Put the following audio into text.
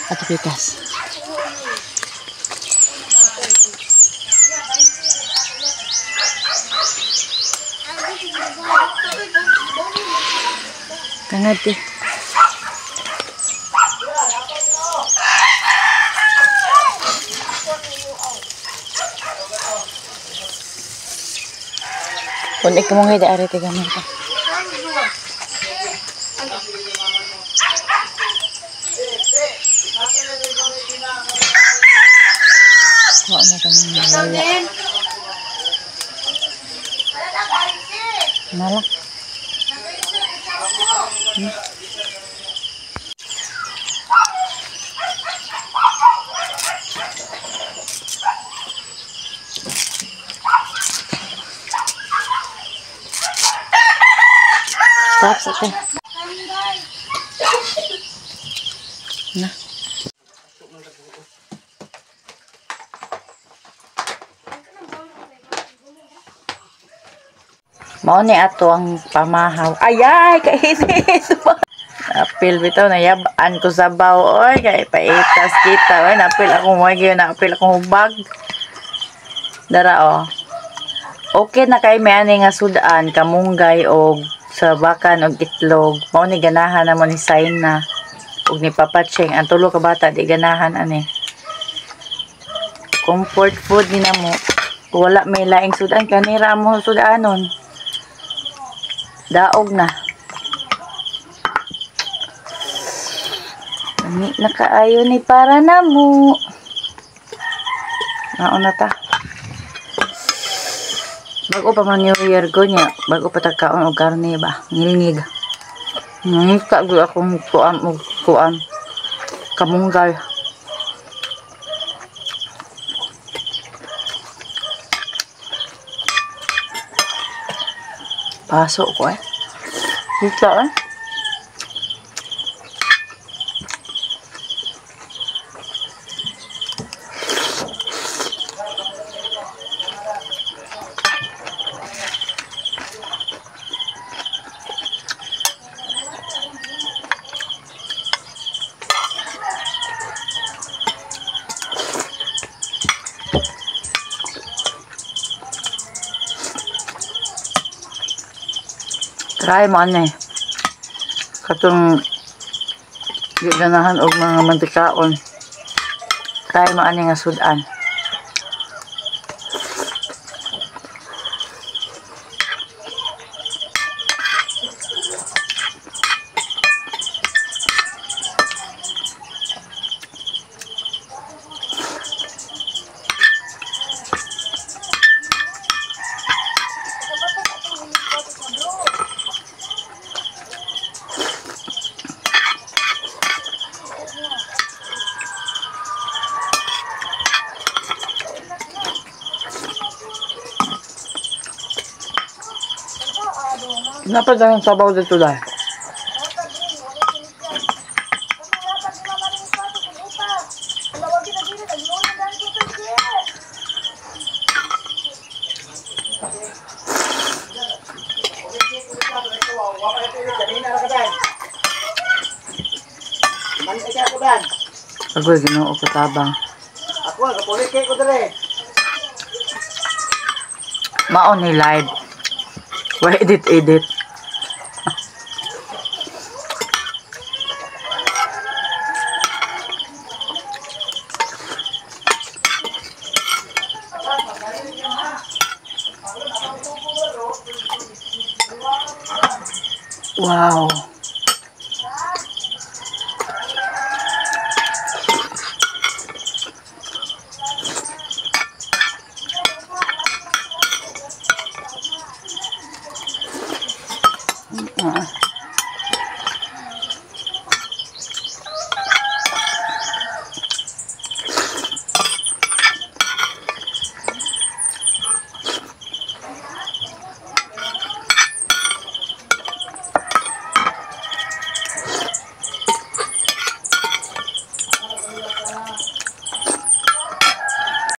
Ate Pitas. Kangat eh. Kung ikaw mong hida, arete gamit ka. Wala na kami nalala. Nala. Stop sa te. Na. Mao ni ato ang pamahaw. Ayay, kainit. Apil bitaw na yabaan ko sa baw. Oy, kay paitas kita. Oy, napil ako mo gyud, napil akong hubag. Dara oh. Okay na kay may ani nga sudan, kamunggay og sa bakan og itlog. Mao ni ganahan namon ni Saina og ni Papa Cheng. Ang tulo ka bata di ganahan ani. Comfort food ni namo. Wala may laing sudan kanira mo sudanon. Daog na. Ani nakaayo ni para namo. Nauna ta. Bago pa man New Year ko niya, bago pa tagkaon og karne ba, ngilngig. Kagul akong kuan, kamunggay. Pasok ko eh. Dito eh. Try mo ano eh. Katong ganahan og mga mantikaon. Try mo ano nga sudan. Napadang sabaw dito dahil. Agoy, ginoo ko tabang. Ako, kapulit kayo ko dali. Maon ni live. Why edit? Wow.